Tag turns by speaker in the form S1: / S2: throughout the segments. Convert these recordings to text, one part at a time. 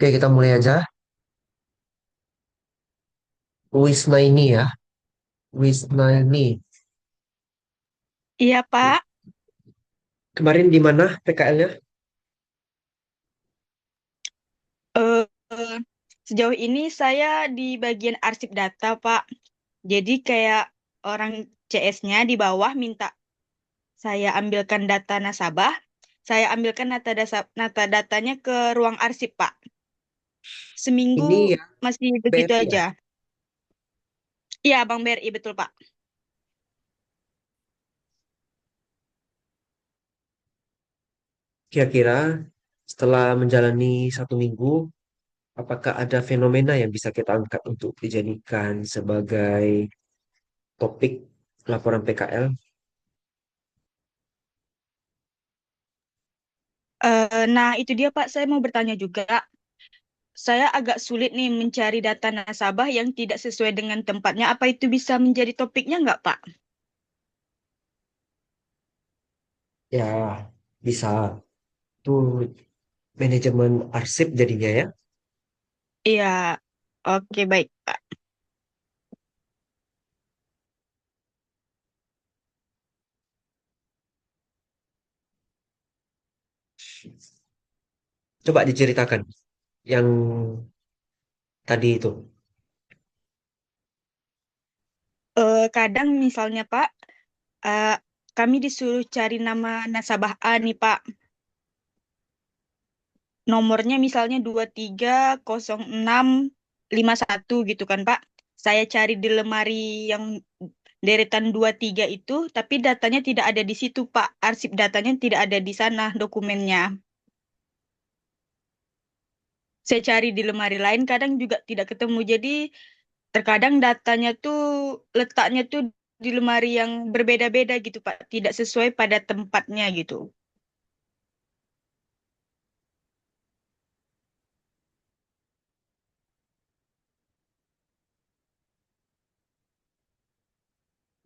S1: Oke, kita mulai aja. Wisna ini ya. Wisna ini.
S2: Iya, Pak.
S1: Kemarin di mana PKL-nya?
S2: Eh, eh, Sejauh ini saya di bagian arsip data, Pak. Jadi kayak orang CS-nya di bawah minta saya ambilkan data nasabah, saya ambilkan data datanya ke ruang arsip, Pak. Seminggu
S1: Ini ya
S2: masih begitu
S1: BRI ya.
S2: aja. Iya, Bang BRI, betul, Pak.
S1: Kira-kira setelah menjalani 1 minggu, apakah ada fenomena yang bisa kita angkat untuk dijadikan sebagai topik laporan PKL?
S2: Nah, itu dia, Pak. Saya mau bertanya juga. Saya agak sulit nih mencari data nasabah yang tidak sesuai dengan tempatnya. Apa itu bisa menjadi topiknya nggak, Pak?
S1: Ya, bisa. Itu manajemen arsip jadinya ya.
S2: Iya, oke baik, Pak.
S1: Coba diceritakan yang tadi itu.
S2: Kadang misalnya Pak, eh, kami disuruh cari nama nasabah A nih Pak. Nomornya misalnya 230651 gitu kan Pak. Saya cari di lemari yang deretan 23 itu, tapi datanya tidak ada di situ Pak. Arsip datanya tidak ada di sana dokumennya. Saya cari di lemari lain, kadang juga tidak ketemu. Jadi terkadang datanya tuh letaknya tuh di lemari yang berbeda-beda gitu Pak, tidak sesuai pada tempatnya gitu.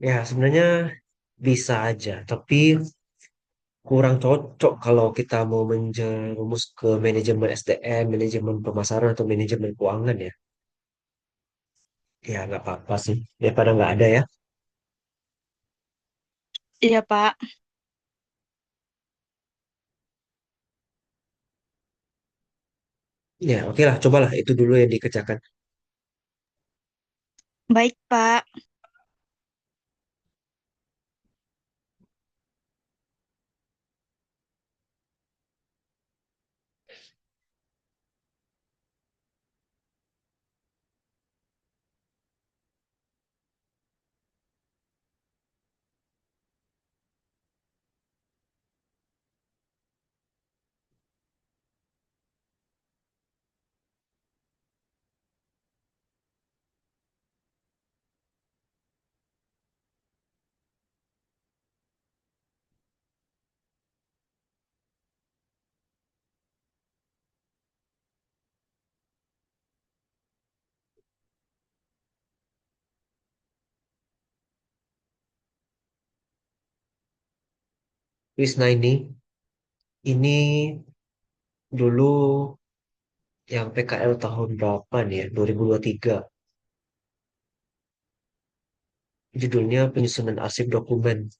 S1: Ya, sebenarnya bisa aja, tapi kurang cocok kalau kita mau menjerumus ke manajemen SDM, manajemen pemasaran atau manajemen keuangan ya. Ya nggak apa-apa sih, daripada nggak ada ya.
S2: Iya Pak,
S1: Ya oke lah, cobalah itu dulu yang dikerjakan.
S2: baik Pak.
S1: Wisna ini dulu yang PKL tahun berapa nih ya? 2023. Judulnya penyusunan arsip dokumen.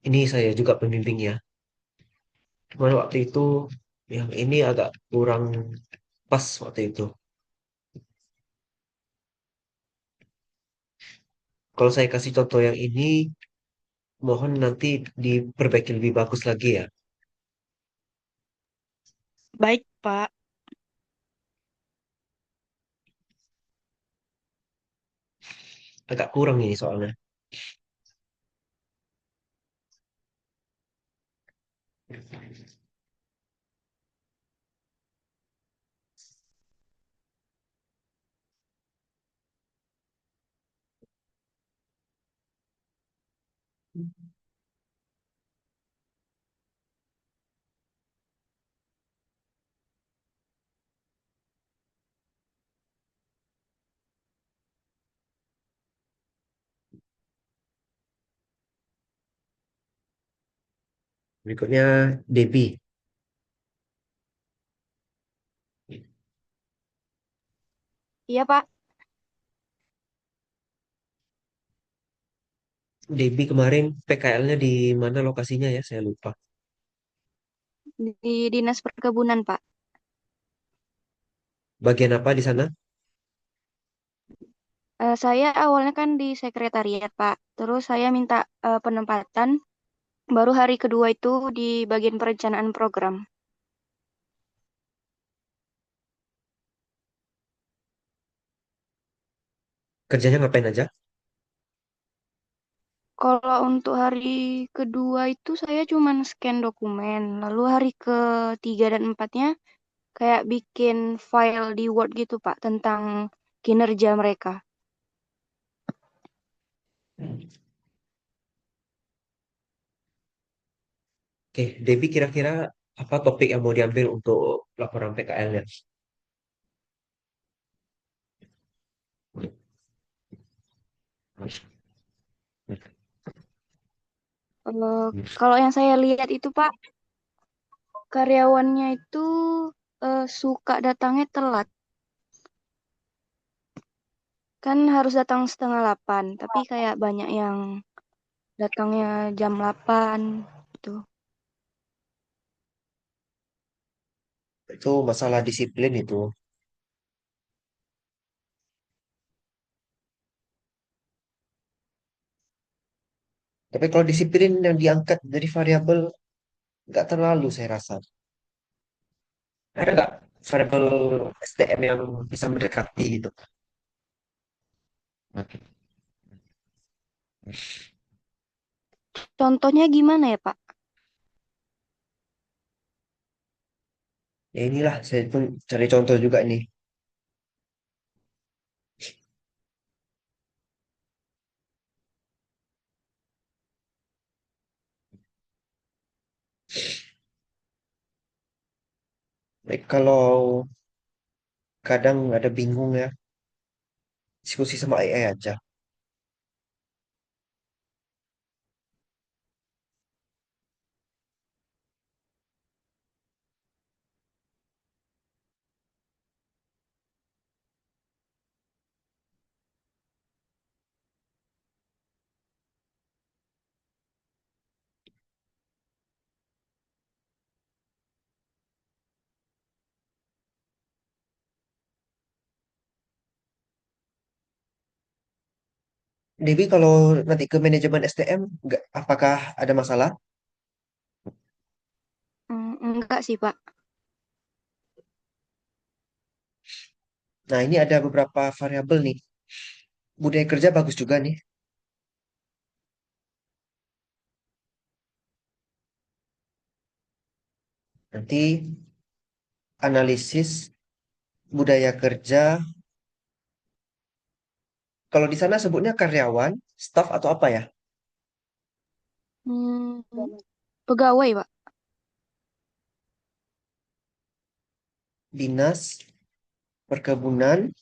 S1: Ini saya juga pembimbingnya. Cuman waktu itu yang ini agak kurang pas waktu itu. Kalau saya kasih contoh yang ini, mohon nanti diperbaiki lebih bagus lagi ya.
S2: Baik Pak.
S1: Agak kurang ini soalnya. Berikutnya Debbie.
S3: Iya, Pak.
S1: Debbie kemarin PKL-nya di mana lokasinya ya? Saya lupa.
S3: Di Dinas Perkebunan, Pak.
S1: Bagian apa di sana?
S3: Saya awalnya kan di sekretariat, Pak. Terus saya minta penempatan. Baru hari kedua itu di bagian perencanaan program.
S1: Kerjanya ngapain aja?
S3: Kalau untuk hari kedua itu saya cuman scan dokumen. Lalu hari ketiga dan empatnya kayak bikin file di Word gitu, Pak, tentang kinerja mereka.
S1: Oke, Debbie kira-kira apa topik yang mau diambil untuk laporan PKL-nya?
S3: Eh, Kalau yang saya lihat itu, Pak, karyawannya itu suka datangnya telat. Kan harus datang setengah 8, tapi kayak banyak yang datangnya jam 8 gitu.
S1: Itu masalah disiplin itu. Tapi kalau disiplin yang diangkat dari variabel nggak terlalu saya rasa. Ada nggak variabel SDM yang bisa mendekati gitu?
S3: Contohnya gimana ya, Pak?
S1: Ya inilah saya pun cari contoh juga nih. Baik, kalau kadang ada bingung ya, diskusi sama AI aja. Debbie kalau nanti ke manajemen SDM, nggak, apakah ada masalah?
S3: Enggak sih, Pak.
S1: Nah, ini ada beberapa variabel nih. Budaya kerja bagus juga nih. Nanti analisis budaya kerja. Kalau di sana sebutnya karyawan, staff atau apa ya?
S3: Hmm, Pegawai, Pak.
S1: Dinas Perkebunan,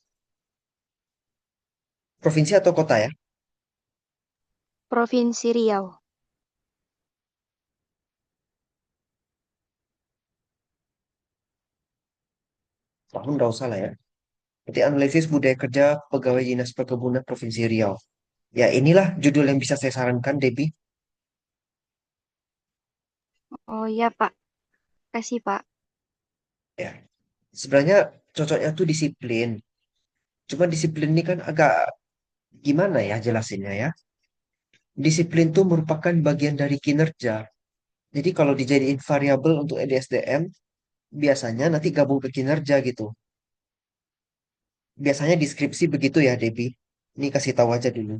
S1: provinsi atau kota ya?
S3: Provinsi Riau.
S1: Tahun nggak usah lah ya. Nanti analisis budaya kerja pegawai Dinas Perkebunan Provinsi Riau. Ya inilah judul yang bisa saya sarankan, Debbie.
S3: Oh iya, Pak. Kasih, Pak.
S1: Ya, sebenarnya cocoknya tuh disiplin. Cuma disiplin ini kan agak gimana ya jelasinnya ya. Disiplin tuh merupakan bagian dari kinerja. Jadi kalau dijadiin variabel untuk EDSDM, biasanya nanti gabung ke kinerja gitu. Biasanya deskripsi begitu ya, Debbie. Ini kasih tahu aja dulu.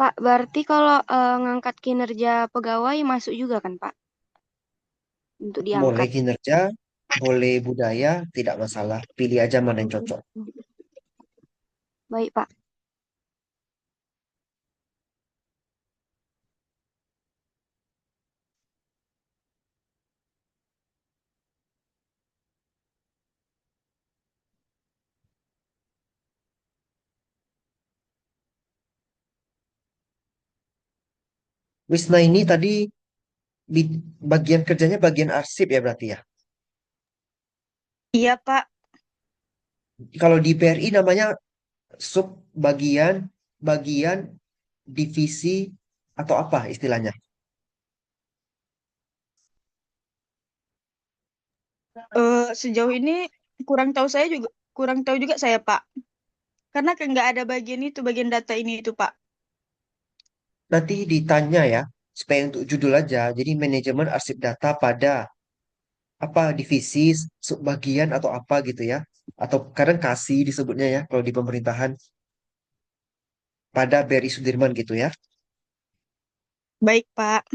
S3: Pak, berarti kalau ngangkat kinerja pegawai masuk juga kan, Pak? Untuk
S1: Boleh
S3: diangkat.
S1: kinerja, boleh budaya, tidak masalah. Pilih aja mana yang cocok.
S3: Baik, Pak.
S1: Wisna ini tadi bagian kerjanya bagian arsip ya berarti ya.
S2: Iya, Pak.
S1: Kalau di BRI namanya sub bagian, bagian, divisi atau apa istilahnya?
S2: Sejauh ini kurang tahu juga saya, Pak. Karena kan nggak ada bagian itu, bagian data ini itu, Pak.
S1: Nanti ditanya ya, supaya untuk judul aja. Jadi manajemen arsip data pada apa divisi, subbagian atau apa gitu ya. Atau kadang kasih disebutnya ya kalau di pemerintahan pada BRI Sudirman gitu ya.
S2: Baik, Pak.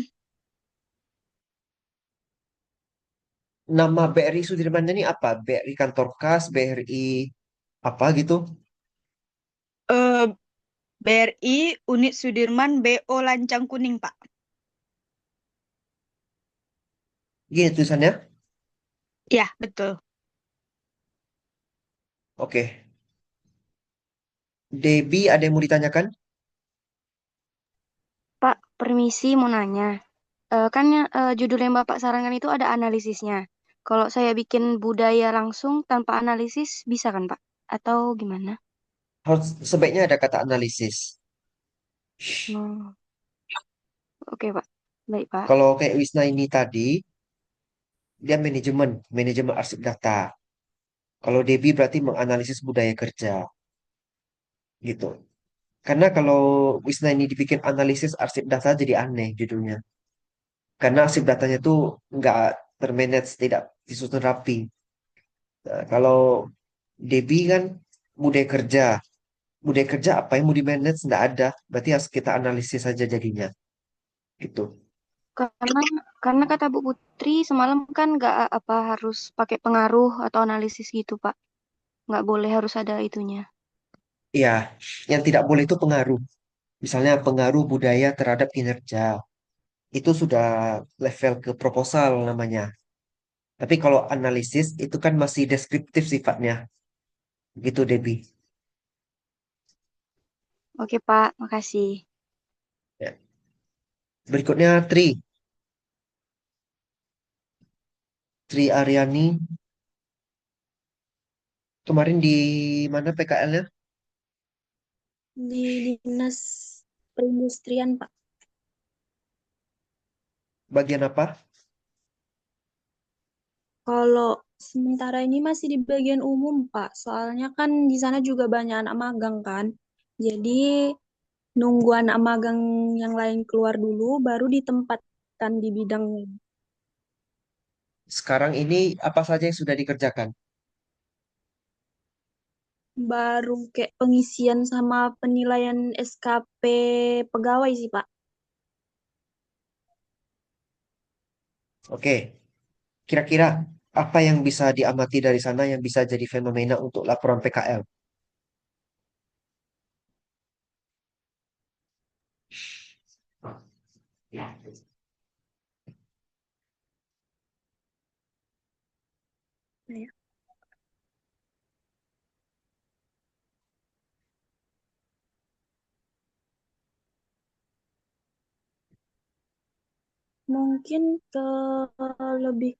S1: Nama BRI Sudirman ini apa? BRI Kantor Kas, BRI apa gitu?
S2: Eh, BRI Unit Sudirman BO Lancang Kuning, Pak.
S1: Gini tulisannya.
S2: Ya, betul.
S1: Oke. Debbie ada yang mau ditanyakan?
S3: Pak, permisi mau nanya. Kan judul yang Bapak sarankan itu ada analisisnya. Kalau saya bikin budaya langsung tanpa analisis bisa kan, Pak? Atau gimana?
S1: Harus sebaiknya ada kata analisis.
S3: Oh, oke, Pak. Baik, Pak.
S1: Kalau kayak Wisna ini tadi, dia manajemen, manajemen arsip data. Kalau Debbie berarti menganalisis budaya kerja, gitu. Karena kalau Wisna ini dibikin analisis arsip data jadi aneh judulnya. Karena arsip datanya tuh nggak termanage, tidak disusun rapi. Nah, kalau Debbie kan budaya kerja. Budaya kerja apa yang mau di manage nggak ada. Berarti harus kita analisis saja jadinya. Gitu.
S3: Karena karena kata Bu Putri semalam kan nggak apa harus pakai pengaruh atau analisis gitu, Pak. Nggak boleh harus ada itunya.
S1: Ya, yang tidak boleh itu pengaruh. Misalnya pengaruh budaya terhadap kinerja. Itu sudah level ke proposal namanya. Tapi kalau analisis itu kan masih deskriptif sifatnya. Gitu, Debbie.
S3: Oke, Pak. Makasih.
S1: Ya. Berikutnya Tri. Tri Aryani. Kemarin di mana PKL-nya?
S4: Di dinas perindustrian, Pak.
S1: Bagian apa?
S4: Kalau sementara ini masih di bagian umum, Pak. Soalnya kan di sana juga banyak anak magang kan. Jadi nunggu anak magang yang lain keluar dulu, baru ditempatkan di bidang
S1: Sekarang ini apa saja yang sudah dikerjakan?
S4: baru kayak pengisian sama penilaian SKP pegawai sih, Pak.
S1: Oke, kira-kira apa yang bisa diamati dari sana yang bisa jadi fenomena untuk laporan PKL?
S4: Ya. Mungkin ke lebih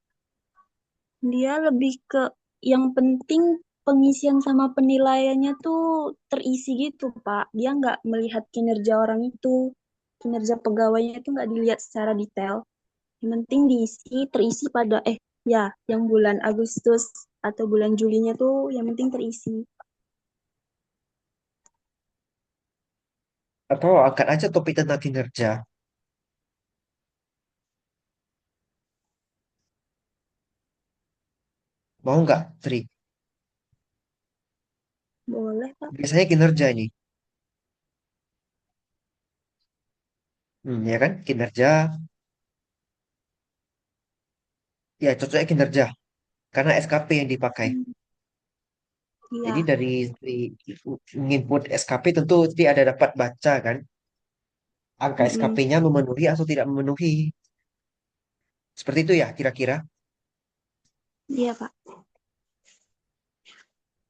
S4: dia lebih ke yang penting pengisian sama penilaiannya tuh terisi gitu, Pak. Dia nggak melihat kinerja orang itu, kinerja pegawainya itu nggak dilihat secara detail. Yang penting terisi pada, ya, yang bulan Agustus atau bulan Julinya tuh yang penting terisi.
S1: Atau angkat aja topik tentang kinerja. Mau nggak, Tri?
S4: Boleh, Pak.
S1: Biasanya kinerja ini. Ya kan? Kinerja. Ya, cocoknya kinerja. Karena SKP yang dipakai.
S4: Hmm,
S1: Jadi
S4: iya.
S1: dari menginput SKP tentu Tri ada dapat baca kan. Angka
S4: Mm-mm.
S1: SKP-nya memenuhi atau tidak memenuhi. Seperti itu ya kira-kira.
S4: Iya, Pak.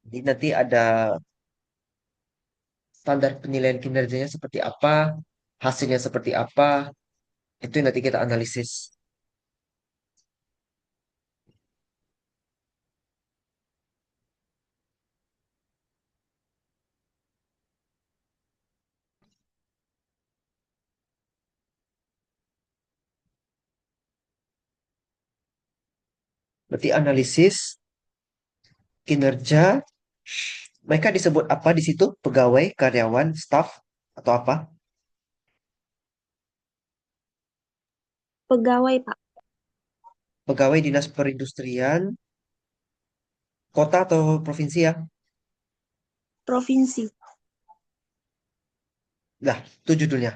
S1: Jadi nanti ada standar penilaian kinerjanya seperti apa, hasilnya seperti apa, Itu yang nanti kita analisis. Berarti analisis kinerja, mereka disebut apa di situ? Pegawai, karyawan, staff, atau apa?
S4: Pegawai, Pak.
S1: Pegawai dinas perindustrian, kota atau provinsi ya?
S4: Provinsi.
S1: Nah, itu judulnya.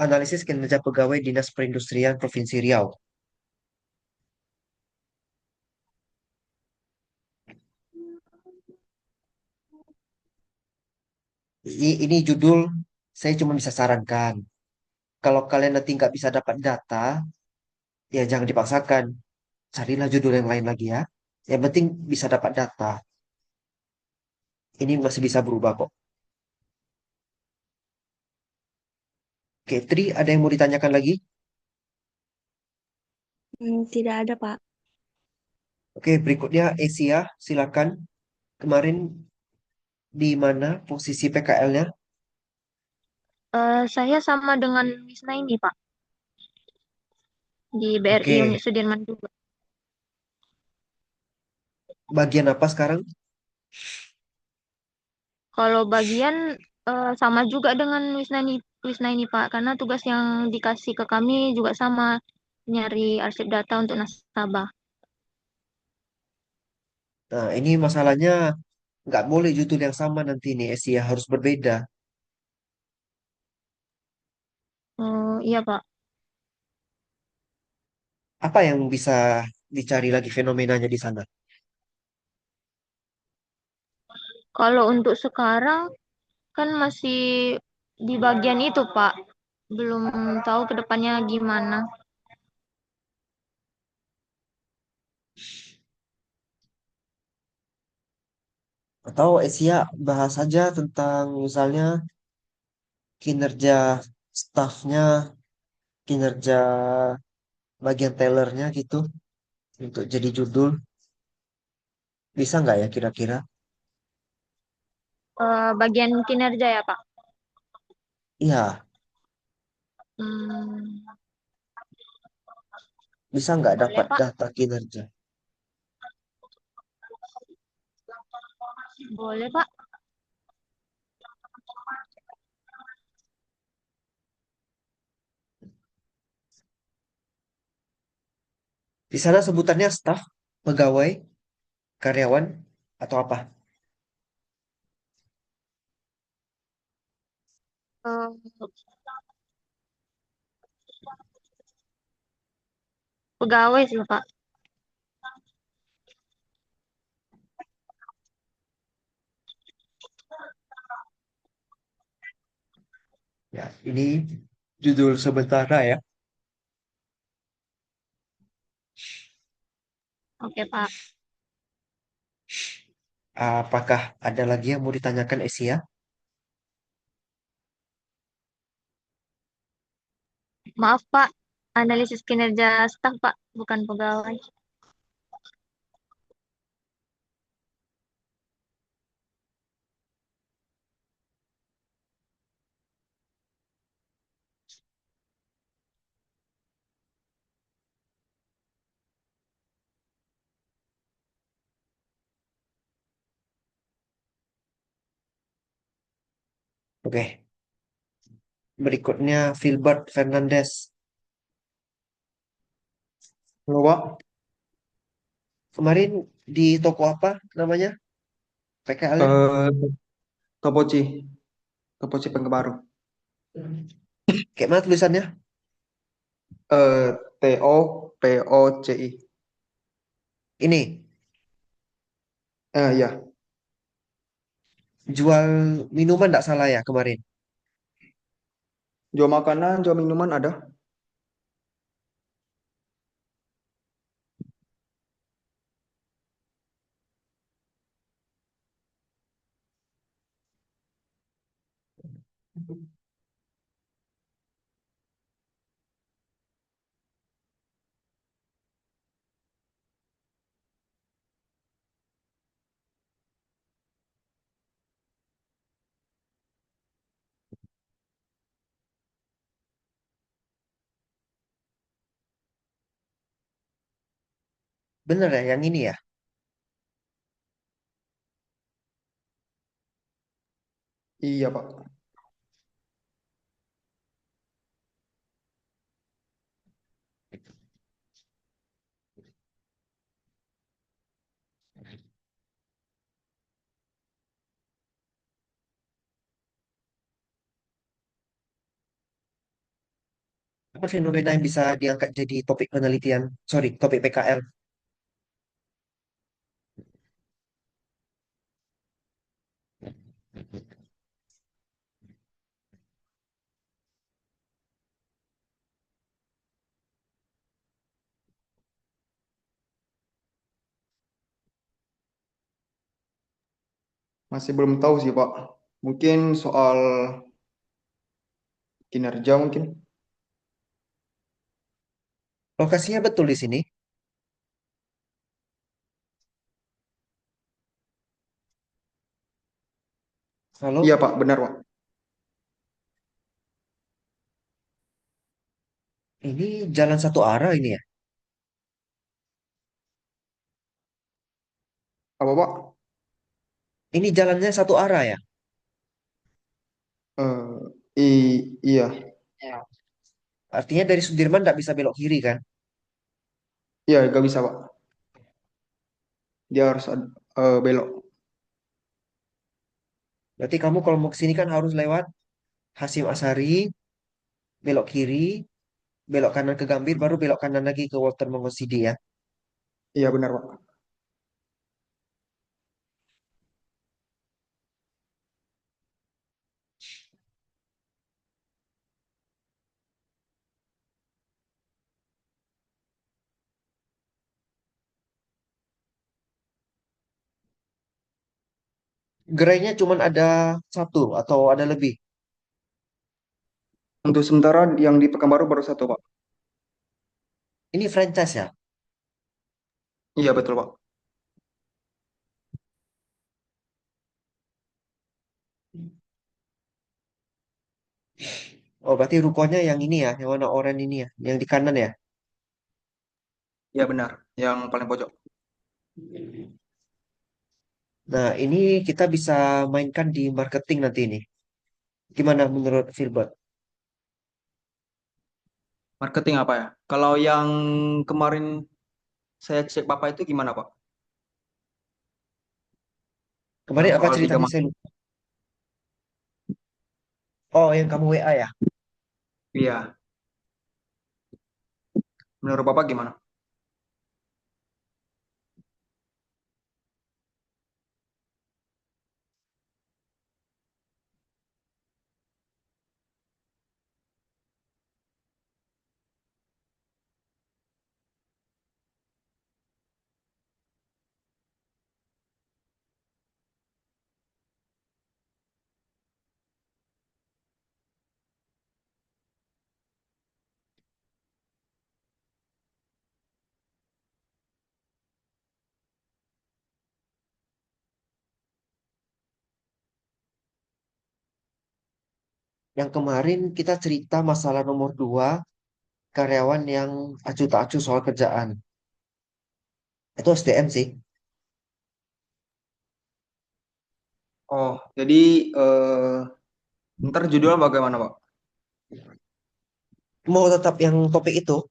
S1: Analisis kinerja pegawai dinas perindustrian Provinsi Riau. Ini judul saya cuma bisa sarankan. Kalau kalian nanti nggak bisa dapat data, ya jangan dipaksakan. Carilah judul yang lain lagi ya. Yang penting bisa dapat data. Ini masih bisa berubah kok. Oke, Tri, ada yang mau ditanyakan lagi?
S4: Tidak ada, Pak.
S1: Oke, berikutnya Asia, silakan. Kemarin di mana posisi PKL-nya?
S3: Saya sama dengan Wisna ini, Pak, di BRI
S1: Oke,
S3: Unit Sudirman juga.
S1: bagian apa sekarang?
S3: Kalau bagian sama juga dengan Wisna ini, Pak, karena tugas yang dikasih ke kami juga sama, nyari arsip data untuk nasabah.
S1: Nah, ini masalahnya nggak boleh judul yang sama nanti nih, Asia harus berbeda.
S3: Oh, iya, Pak.
S1: Apa yang bisa dicari lagi fenomenanya di sana?
S3: Kalau untuk sekarang kan masih di bagian itu, Pak. Belum tahu ke depannya gimana.
S1: Atau Asia bahas saja tentang misalnya kinerja staffnya, kinerja bagian tellernya gitu untuk jadi judul. Bisa nggak ya kira-kira?
S3: Bagian kinerja ya, Pak.
S1: Iya,
S3: Hmm,
S1: bisa nggak
S3: boleh,
S1: dapat
S3: Pak.
S1: data kinerja?
S3: Boleh, Pak.
S1: Di sana sebutannya staff, pegawai, karyawan, atau apa?
S3: Eh, Pegawai sih, Pak.
S1: Ya, ini judul sementara ya.
S3: Oke, Pak.
S1: Apakah ada lagi yang mau ditanyakan Asia?
S3: Maaf, Pak. Analisis kinerja staf, Pak, bukan pegawai.
S1: Oke, berikutnya Filbert Fernandez.
S5: Halo, Pak.
S1: Kemarin di toko apa namanya? PKL-nya?
S5: Eh, Topoci, Topoci Pengkebaru.
S1: Kayak mana tulisannya?
S5: TOPOCI.
S1: Ini,
S5: Ya,
S1: jual minuman nggak salah ya kemarin?
S5: jual makanan, jual minuman ada.
S1: Bener ya, yang ini ya.
S5: Iya, Pak.
S1: Apa fenomena yang bisa diangkat jadi topik penelitian? Sorry, topik PKL.
S5: Masih belum tahu sih, Pak. Mungkin soal kinerja mungkin.
S1: Lokasinya betul di sini.
S5: Iya,
S1: Halo,
S5: Pak. Benar, Pak.
S1: ini jalan satu arah ini ya.
S5: Apa, Pak?
S1: Ini jalannya satu arah ya.
S5: Iya.
S1: Ya. Artinya dari Sudirman nggak bisa belok kiri kan?
S5: Iya, nggak bisa, Pak. Dia harus belok.
S1: Berarti kamu kalau mau ke sini kan harus lewat Hasyim Asari, belok kiri, belok kanan ke Gambir, baru belok kanan lagi ke Walter Mangosidi ya.
S5: Iya, benar, Pak.
S1: Gerainya cuma ada satu atau ada lebih.
S5: Untuk sementara yang di Pekanbaru baru satu, Pak.
S1: Ini franchise ya.
S5: Iya, betul, Pak.
S1: Oh, berarti rukonya yang ini ya, yang warna oranye ini ya, yang di kanan ya.
S5: Iya, benar. Yang paling pojok.
S1: Nah, ini kita bisa mainkan di marketing nanti ini. Gimana menurut Filbert?
S5: Marketing apa ya? Kalau yang kemarin saya cek Bapak itu gimana, Pak? Yang
S1: Kemarin apa
S5: soal tiga
S1: ceritanya
S5: mas.
S1: saya lupa. Oh, yang kamu WA ya.
S5: Iya. Menurut Bapak gimana?
S1: Yang kemarin kita cerita masalah nomor dua, karyawan yang acuh tak acuh soal kerjaan. Itu SDM sih.
S5: Oh, jadi ntar judulnya bagaimana, Pak?
S1: Mau tetap yang topik itu,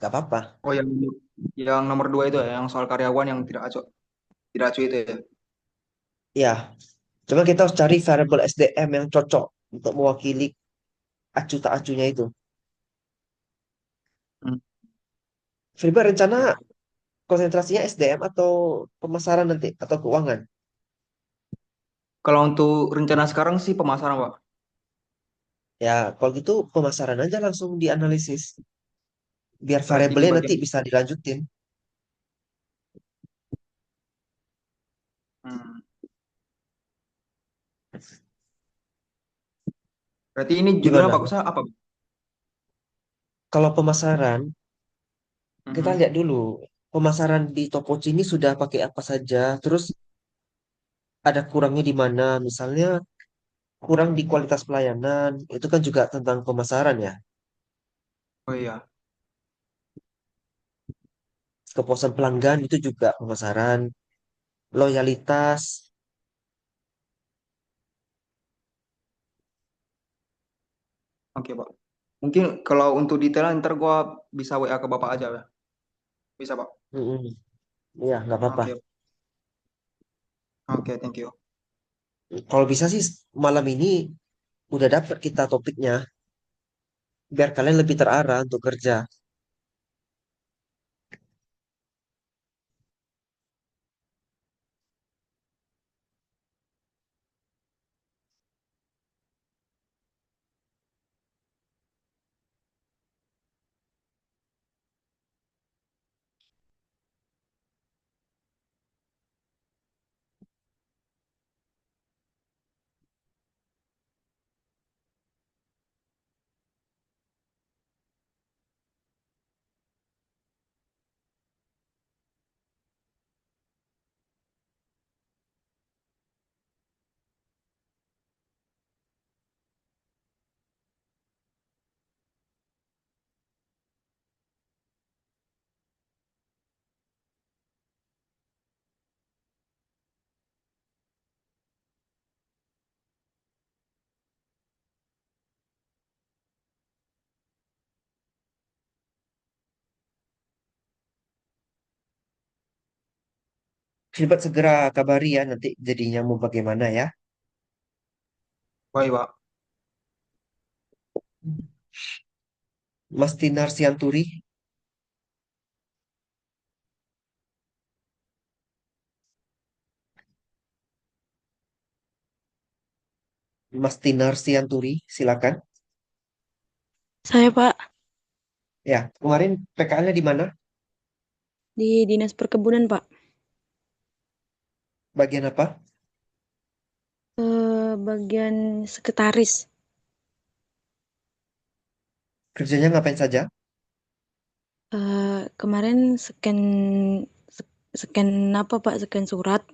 S1: nggak apa-apa.
S5: Oh, yang nomor dua itu ya, yang soal karyawan yang tidak acuh itu ya.
S1: Ya, cuma kita harus cari variable SDM yang cocok untuk mewakili acuh tak acuhnya itu.
S5: Hmm.
S1: Filbert rencana konsentrasinya SDM atau pemasaran nanti atau keuangan?
S5: Kalau untuk rencana sekarang sih pemasaran, Pak.
S1: Ya, kalau gitu pemasaran aja langsung dianalisis. Biar
S5: Strategi
S1: variabelnya nanti
S5: bagian.
S1: bisa dilanjutin.
S5: Hmm. Berarti ini judulnya
S1: Gimana?
S5: bagusnya apa?
S1: Kalau pemasaran, kita
S5: Mhm.
S1: lihat dulu. Pemasaran di Topoci ini sudah pakai apa saja. Terus ada kurangnya di mana. Misalnya kurang di kualitas pelayanan. Itu kan juga tentang pemasaran ya.
S5: Oh iya.
S1: kepuasan pelanggan itu juga pemasaran, loyalitas.
S5: Oke, Pak. Mungkin kalau untuk detailnya ntar gua bisa WA ke Bapak aja ya. Bisa, Pak.
S1: Mm-mm. Iya, nggak apa-apa.
S5: Oke. Oke, thank you.
S1: Kalau bisa sih malam ini udah dapet kita topiknya, biar kalian lebih terarah untuk kerja. Silbat segera kabari ya nanti jadinya mau bagaimana ya.
S5: Baik, Pak.
S1: Mas Tinar Sianturi, Mas Tinar Sianturi, silakan.
S3: Saya Pak
S1: Ya, kemarin PKL-nya di mana?
S3: di Dinas Perkebunan Pak.
S1: Bagian apa?
S3: Bagian sekretaris.
S1: Kerjanya ngapain saja?
S3: Kemarin scan apa Pak? Scan surat,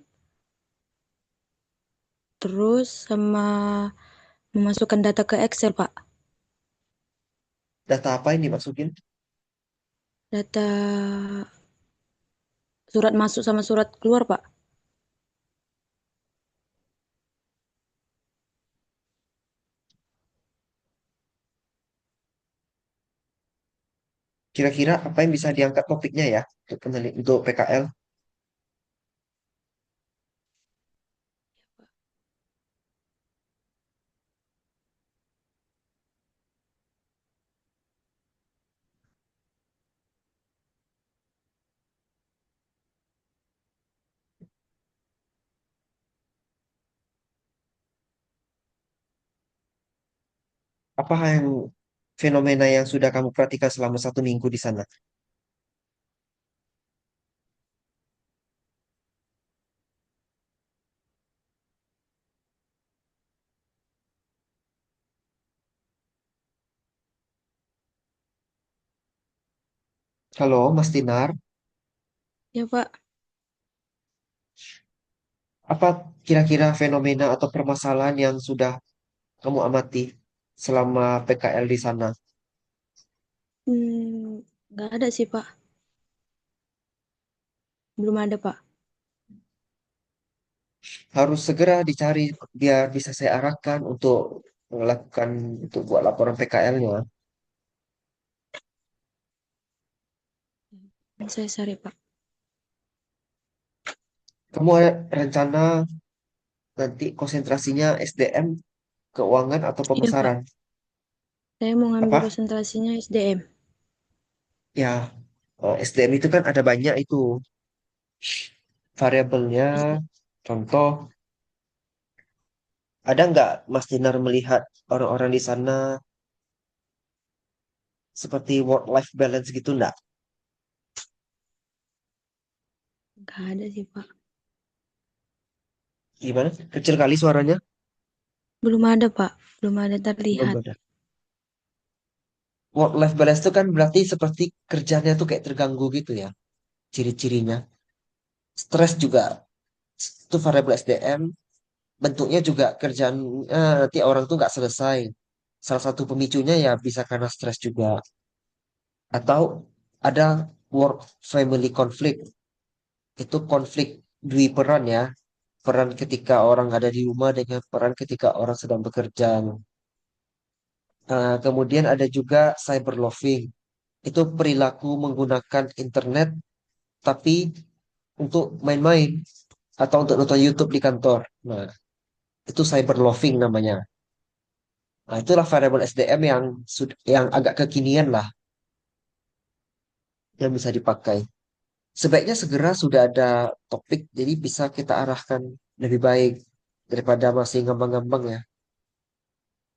S3: terus sama memasukkan data ke Excel Pak.
S1: Data apa ini masukin?
S3: Data surat masuk sama surat keluar Pak.
S1: Kira-kira apa yang bisa diangkat topiknya ya untuk PKL? Apa yang fenomena yang sudah kamu perhatikan selama 1 minggu di sana? Halo, Mas Tinar.
S3: Ya Pak.
S1: Apa kira-kira fenomena atau permasalahan yang sudah kamu amati selama PKL di sana?
S3: Nggak ada sih Pak. Belum ada Pak.
S1: Harus segera dicari biar bisa saya arahkan untuk melakukan untuk buat laporan PKL-nya.
S3: Saya cari Pak.
S1: Kamu ada rencana nanti konsentrasinya SDM, keuangan atau
S3: Iya Pak.
S1: pemasaran?
S3: Saya mau ngambil
S1: Apa?
S3: konsentrasinya SDM.
S1: Ya, SDM itu kan ada banyak itu variabelnya. Contoh, ada nggak Mas Dinar melihat orang-orang di sana seperti work-life balance gitu nggak?
S3: Nggak ada sih Pak.
S1: Gimana? Kecil kali suaranya?
S3: Belum ada Pak. Belum ada
S1: Belum
S3: terlihat.
S1: ada. Work-life balance itu kan berarti seperti kerjanya tuh kayak terganggu gitu ya, ciri-cirinya. Stres juga, itu variabel SDM. Bentuknya juga kerjaan nanti orang tuh nggak selesai. Salah satu pemicunya ya bisa karena stres juga. Atau ada work family conflict. Itu konflik dui peran ya. Peran ketika orang ada di rumah dengan peran ketika orang sedang bekerja. Kemudian ada juga cyberloving. Itu perilaku menggunakan internet tapi untuk main-main atau untuk nonton YouTube di kantor. Nah, itu cyberloving namanya. Nah, itulah variable SDM yang agak kekinian lah yang bisa dipakai. Sebaiknya segera sudah ada topik, jadi bisa kita arahkan lebih baik daripada masih ngambang-ngambang ya.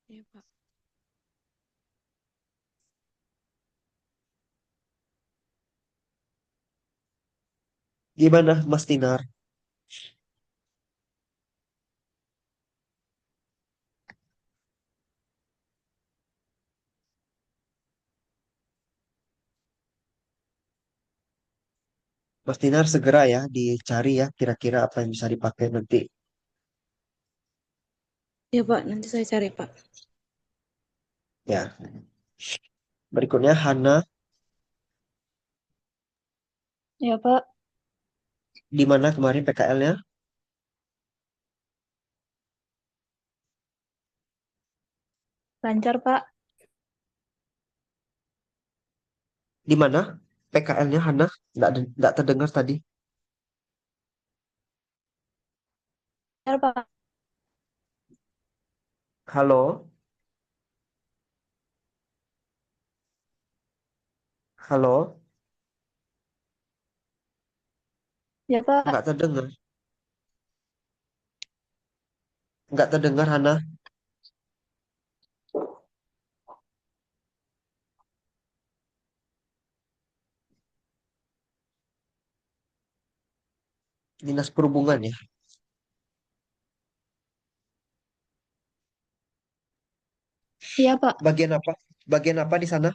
S3: Iya, Pak.
S1: Gimana, Mas Tinar? Mas Tinar segera ya dicari ya kira-kira apa yang bisa dipakai nanti.
S4: Ya Pak, nanti saya cari Pak.
S1: Ya, berikutnya Hana,
S4: Ya Pak,
S1: di mana kemarin PKL-nya?
S4: lancar Pak.
S1: Di mana PKL-nya Hana? Nggak terdengar tadi.
S4: Lancar Pak.
S1: Halo, halo,
S4: Ya Pak,
S1: nggak terdengar. Nggak terdengar Hana. Dinas Perhubungan ya.
S4: iya Pak.
S1: Bagian apa? Bagian apa di sana?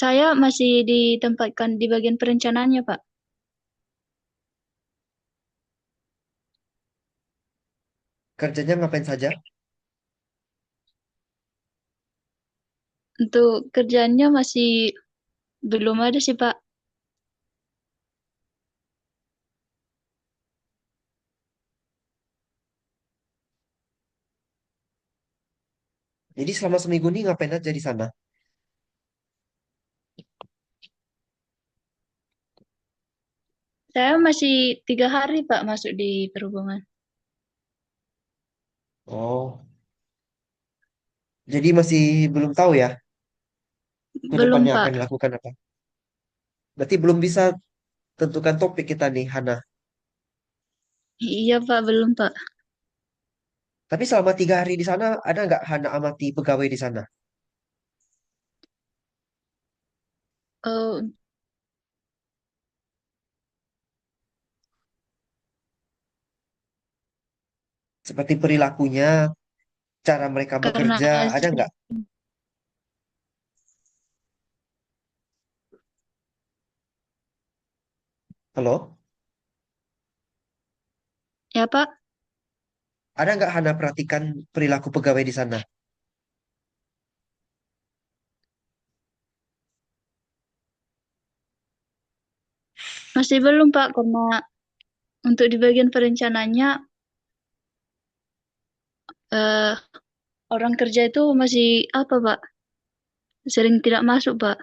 S4: Saya masih ditempatkan di bagian perencanaannya Pak.
S1: Kerjanya ngapain saja?
S4: Untuk kerjaannya masih belum ada sih Pak.
S1: Jadi selama seminggu ini ngapain aja di sana?
S4: Saya masih 3 hari Pak masuk di perhubungan.
S1: Oh, jadi masih belum tahu ya ke
S4: Belum
S1: depannya akan
S4: Pak.
S1: dilakukan apa. Berarti belum bisa tentukan topik kita nih, Hana.
S4: Iya Pak, belum Pak.
S1: Tapi selama 3 hari di sana, ada nggak Hana amati pegawai di sana?
S4: Eh,
S1: Seperti perilakunya, cara mereka
S4: karena
S1: bekerja, ada nggak? Halo?
S4: ya Pak,
S1: Ada nggak Hana perhatikan perilaku pegawai di sana?
S4: masih belum Pak karena untuk di bagian perencananya eh, orang kerja itu masih apa Pak? Sering tidak masuk Pak.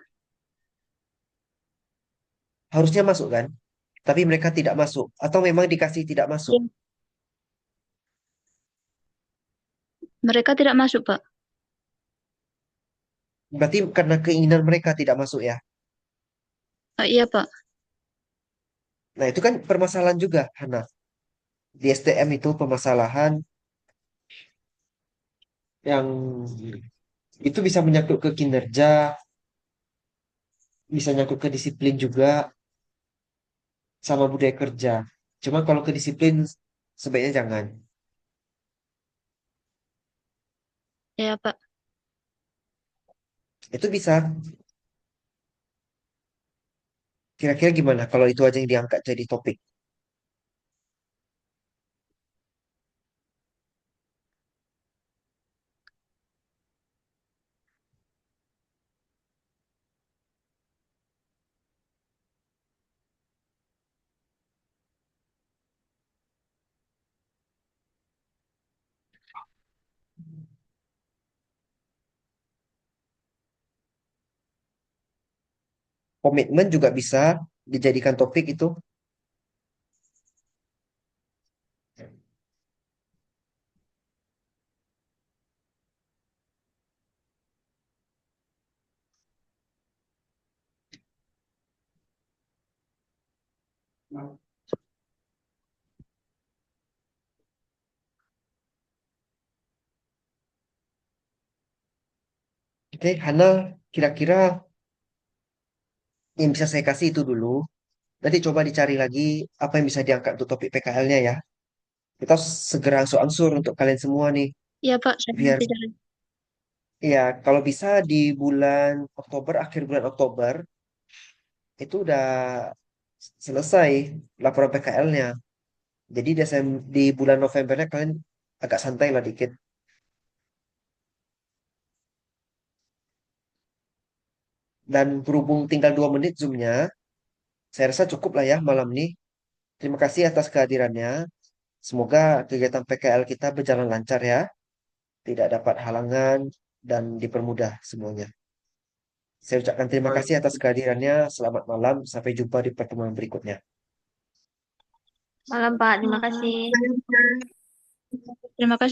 S1: Harusnya masuk kan? Tapi mereka tidak masuk. Atau memang dikasih tidak masuk.
S4: Ya, mereka tidak masuk Pak.
S1: Berarti karena keinginan mereka tidak masuk ya.
S4: Iya Pak.
S1: Nah itu kan permasalahan juga, Hana. Di SDM itu permasalahan yang itu bisa menyangkut ke kinerja, bisa nyangkut ke disiplin juga, sama budaya kerja. Cuma kalau ke disiplin, sebaiknya jangan.
S4: Ya Pak.
S1: Itu bisa, kira-kira gimana kalau itu aja yang diangkat jadi topik? komitmen juga bisa dijadikan topik itu. Oke, Hana, kira-kira yang bisa saya kasih itu dulu. Nanti coba dicari lagi apa yang bisa diangkat untuk topik PKL-nya ya. Kita segera ansur-ansur untuk kalian semua nih.
S4: Iya Pak, saya
S1: Biar
S4: nanti cari.
S1: ya kalau bisa di bulan Oktober, akhir bulan Oktober itu udah selesai laporan PKL-nya. Jadi di bulan Novembernya kalian agak santai lah dikit. Dan berhubung tinggal 2 menit Zoom-nya, saya rasa cukup lah ya malam ini. Terima kasih atas kehadirannya. Semoga kegiatan PKL kita berjalan lancar ya, tidak dapat halangan dan dipermudah semuanya. Saya ucapkan terima
S5: Baik.
S1: kasih atas kehadirannya. Selamat malam, sampai jumpa di pertemuan berikutnya.
S6: Malam Pak, terima kasih.
S4: Terima kasih.